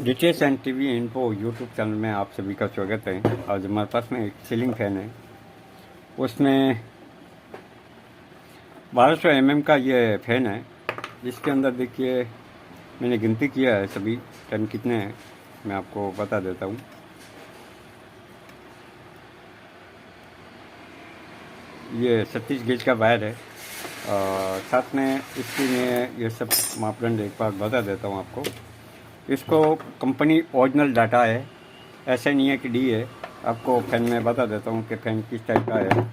Details and TV info YouTube channel में आप सभी का स्वागत है। आज हमारे पास में एक सीलिंग फैन है, उसमें 1200 का ये फैन है। इसके अंदर देखिए मैंने गिनती किया है, सभी टन कितने हैं मैं आपको बता देता हूँ। ये 36 गेज का वायर है और साथ में इसकी मैं ये सब मापदंड एक बार बता देता हूँ आपको। इसको कंपनी ओरिजिनल डाटा है, ऐसे नहीं है कि डी है। आपको फैन में बता देता हूँ कि फ़ैन किस टाइप का है।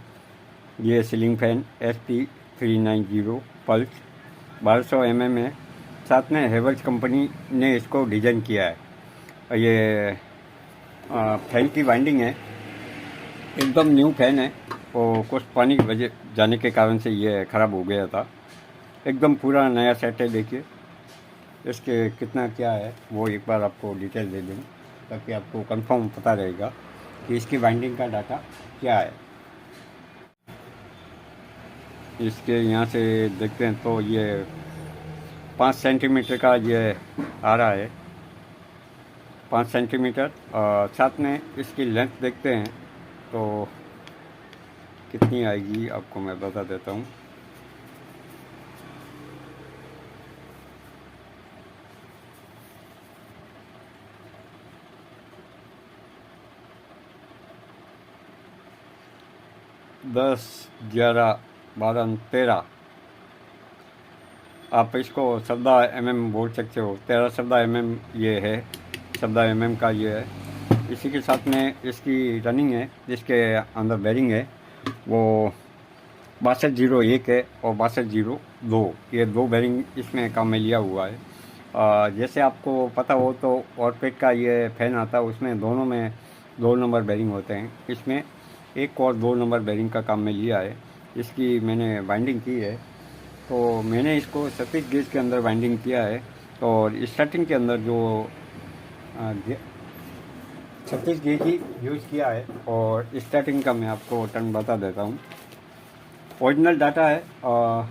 ये सीलिंग फैन ST390 पल्स 1200 है। साथ में हेवल्स कंपनी ने इसको डिज़ाइन किया है। ये फैन की वाइंडिंग है, एकदम न्यू फैन है और कुछ पानी की वजह जाने के कारण से ये ख़राब हो गया था। एकदम पूरा नया सेट है। देखिए इसके कितना क्या है वो एक बार आपको डिटेल दे दूँ ताकि आपको कंफर्म पता रहेगा कि इसकी वाइंडिंग का डाटा क्या है। इसके यहाँ से देखते हैं तो ये 5 सेंटीमीटर का ये आ रहा है, 5 सेंटीमीटर। और साथ में इसकी लेंथ देखते हैं तो कितनी आएगी आपको मैं बता देता हूँ। दस 11 12 13 आप इसको 14 बोल सकते हो। 13 ये है, 14 का ये है। इसी के साथ में इसकी रनिंग है, जिसके अंदर बेरिंग है वो 6201 है और 6202, ये दो बेरिंग इसमें काम में लिया हुआ है। जैसे आपको पता हो तो ऑरपेट का ये फैन आता है, उसमें दोनों में 2 नंबर बेरिंग होते हैं। इसमें 1 और 2 नंबर बेरिंग का काम में लिया है। इसकी मैंने वाइंडिंग की है, तो मैंने इसको 36 गेज के अंदर वाइंडिंग किया है। और स्टार्टिंग के अंदर जो 36 गेज ही यूज़ किया है और स्टार्टिंग का मैं आपको टन बता देता हूँ। ओरिजिनल डाटा है और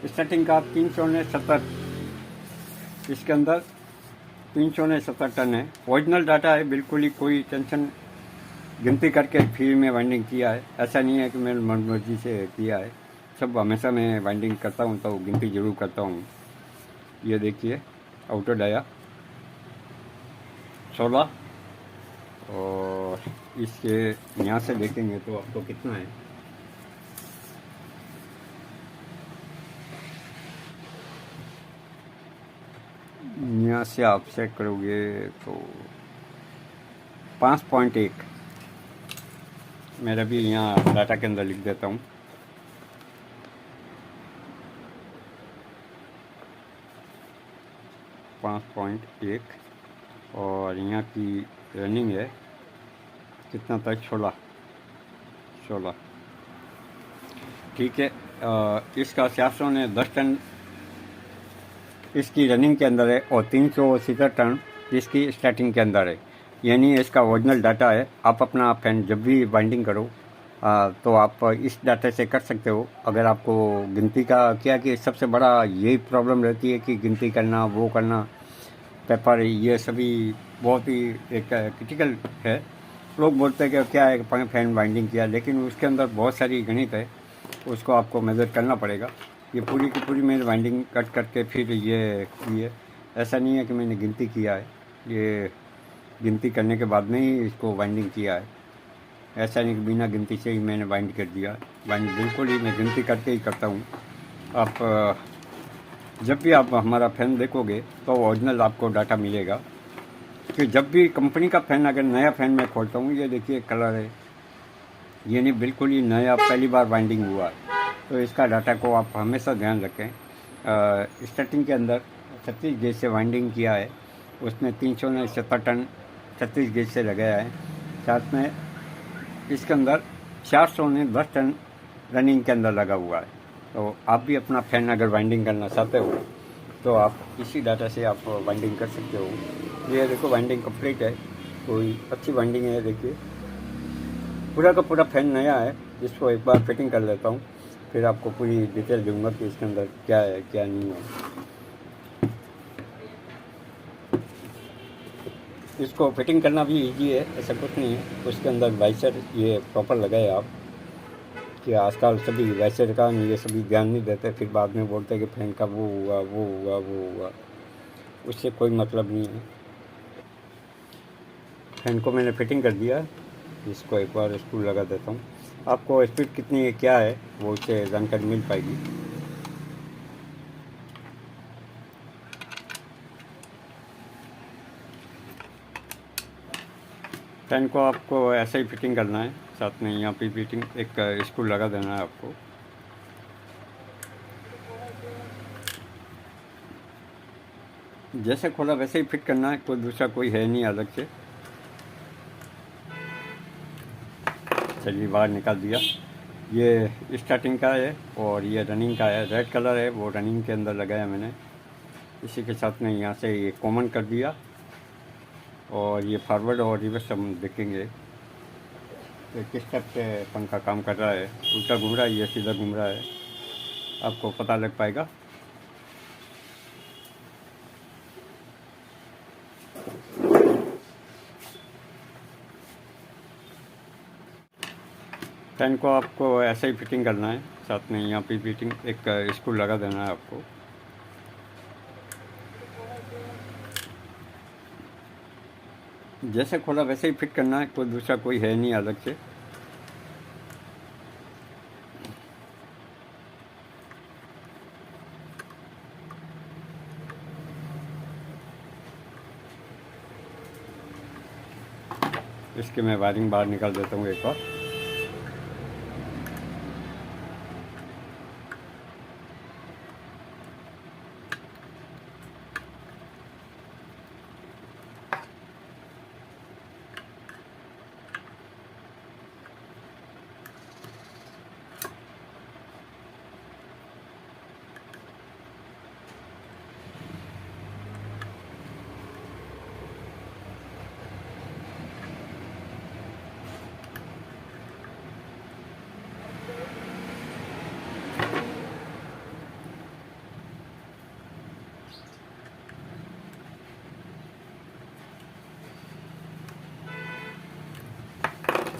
स्टार्टिंग का 370, इसके अंदर 370 टन है। ओरिजिनल डाटा है, बिल्कुल ही कोई टेंशन गिनती करके फिर मैं वाइंडिंग किया है। ऐसा नहीं है कि मैं मनमर्जी से किया है। सब हमेशा मैं वाइंडिंग करता हूँ तो गिनती ज़रूर करता हूँ। ये देखिए आउटर डाया 16 और इसके यहाँ से देखेंगे तो आपको कितना है। यहाँ से आप चेक करोगे तो 5.1 मेरा भी यहाँ डाटा के अंदर लिख देता हूँ। 5.1 और यहाँ की रनिंग है कितना था, 16। ठीक है। इसका 410 टन इसकी रनिंग के अंदर है और 370 टन इसकी स्टार्टिंग के अंदर है। यानी इसका ओरिजिनल डाटा है। आप अपना फैन जब भी वाइंडिंग करो तो आप इस डाटा से कर सकते हो। अगर आपको गिनती का क्या कि सबसे बड़ा यही प्रॉब्लम रहती है कि गिनती करना, वो करना, पेपर, ये सभी बहुत ही एक क्रिटिकल है। लोग बोलते हैं कि क्या है फैन वाइंडिंग किया, लेकिन उसके अंदर बहुत सारी गणित है, उसको आपको मेजर करना पड़ेगा। ये पूरी की पूरी मैंने वाइंडिंग कट करके फिर ये ऐसा नहीं है कि मैंने गिनती किया है, ये गिनती करने के बाद में ही इसको वाइंडिंग किया है। ऐसा नहीं कि बिना गिनती से ही मैंने वाइंड कर दिया। वाइंड बिल्कुल ही मैं गिनती करके ही करता हूँ। आप जब भी आप हमारा फ़ैन देखोगे तो ओरिजिनल आपको डाटा मिलेगा। कि जब भी कंपनी का फ़ैन, अगर नया फ़ैन मैं खोलता हूँ, ये देखिए कलर है, ये नहीं बिल्कुल ही नया पहली बार वाइंडिंग हुआ है, तो इसका डाटा को आप हमेशा ध्यान रखें। स्टार्टिंग के अंदर 36 गेज से वाइंडिंग किया है, उसमें 370 टन 36 गेज से लगाया है। साथ में इसके अंदर 410 टन रनिंग के अंदर लगा हुआ है। तो आप भी अपना फैन अगर वाइंडिंग करना चाहते हो तो आप इसी डाटा से आप वाइंडिंग कर सकते हो। ये देखो वाइंडिंग कंप्लीट है, कोई अच्छी वाइंडिंग है। देखिए पूरा का पूरा फैन नया है। इसको एक बार फिटिंग कर लेता हूँ, फिर आपको पूरी डिटेल दूंगा कि इसके अंदर क्या है क्या नहीं है। इसको फिटिंग करना भी इजी है, ऐसा कुछ नहीं है। उसके अंदर वाइसर ये प्रॉपर लगाए आप, कि आजकल सभी वाइसर का ये सभी ध्यान नहीं देते, फिर बाद में बोलते हैं कि फैन का वो हुआ वो हुआ वो हुआ, उससे कोई मतलब नहीं है। फैन को मैंने फिटिंग कर दिया, इसको एक बार स्क्रू लगा देता हूँ। आपको स्पीड कितनी है क्या है वो उससे जानकारी मिल पाएगी। फैन को आपको ऐसे ही फिटिंग करना है, साथ में यहाँ पे फिटिंग एक स्क्रू लगा देना है आपको। जैसे खोला वैसे ही फिट करना है, कोई दूसरा कोई है नहीं अलग से। चलिए बाहर निकाल दिया। ये स्टार्टिंग का है और ये रनिंग का है। रेड कलर है वो रनिंग के अंदर लगाया मैंने। इसी के साथ में यहाँ से ये कॉमन कर दिया और ये फॉरवर्ड और रिवर्स हम देखेंगे कि किस टाइप से पंखा काम कर रहा है। उल्टा घूम रहा है या सीधा घूम रहा है, आपको पता लग पाएगा। फैन को आपको ऐसे ही फिटिंग करना है, साथ में यहाँ पे फिटिंग एक स्क्रू लगा देना है आपको। जैसे खोला वैसे ही फिट करना है, कोई दूसरा कोई है नहीं अलग से। इसके मैं वायरिंग बाहर निकाल देता हूँ एक बार।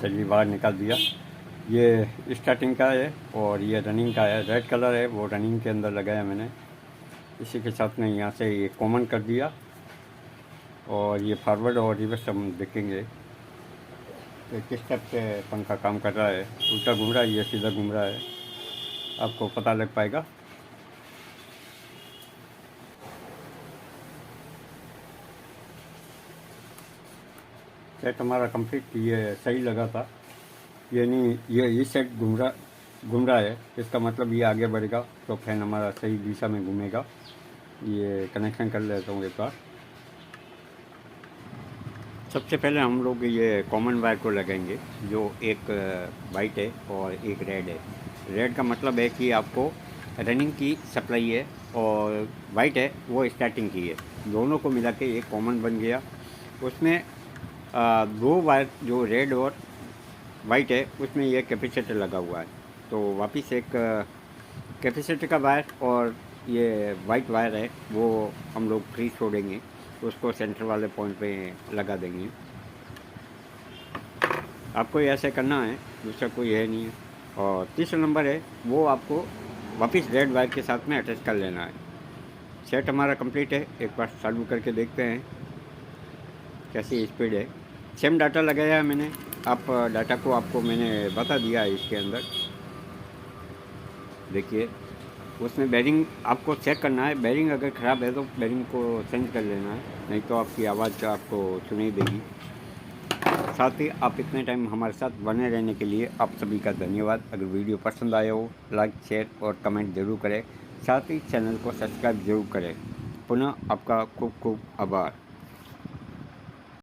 चलिए बाहर निकाल दिया। ये स्टार्टिंग का है और ये रनिंग का है। रेड कलर है वो रनिंग के अंदर लगाया मैंने। इसी के साथ में यहाँ से ये कॉमन कर दिया और ये फॉरवर्ड और रिवर्स हम देखेंगे कि किस टाइप से पंखा काम कर रहा है। उल्टा घूम रहा है या सीधा घूम रहा है, आपको पता लग पाएगा। सेट हमारा कंप्लीट ये सही लगा था। ये नहीं ये इस साइड घूम रहा है, इसका मतलब ये आगे बढ़ेगा तो फैन हमारा सही दिशा में घूमेगा। ये कनेक्शन कर लेता हूँ एक बार। सबसे पहले हम लोग ये कॉमन वायर को लगाएंगे, जो एक वाइट है और एक रेड है। रेड का मतलब है कि आपको रनिंग की सप्लाई है और वाइट है वो स्टार्टिंग की है। दोनों को मिला के एक कॉमन बन गया। उसमें दो वायर जो रेड और वाइट है उसमें ये कैपेसिटर लगा हुआ है, तो वापस एक कैपेसिटर का वायर और ये वाइट वायर है वो हम लोग फ्री छोड़ेंगे, उसको सेंटर वाले पॉइंट पे लगा देंगे। आपको ये ऐसे करना है, दूसरा कोई है नहीं है। और तीसरा नंबर है वो आपको वापस रेड वायर के साथ में अटैच कर लेना है। सेट हमारा कंप्लीट है। एक बार चालू करके देखते हैं कैसी स्पीड है। सेम डाटा लगाया है मैंने, आप डाटा को आपको मैंने बता दिया है इसके अंदर। देखिए उसमें बेरिंग आपको चेक करना है। बेरिंग अगर ख़राब है तो बेरिंग को चेंज कर लेना है, नहीं तो आपकी आवाज़ आपको सुनाई देगी। साथ ही आप इतने टाइम हमारे साथ बने रहने के लिए आप सभी का धन्यवाद। अगर वीडियो पसंद आया हो लाइक शेयर और कमेंट ज़रूर करें, साथ ही चैनल को सब्सक्राइब ज़रूर करें। पुनः आपका खूब खूब आभार।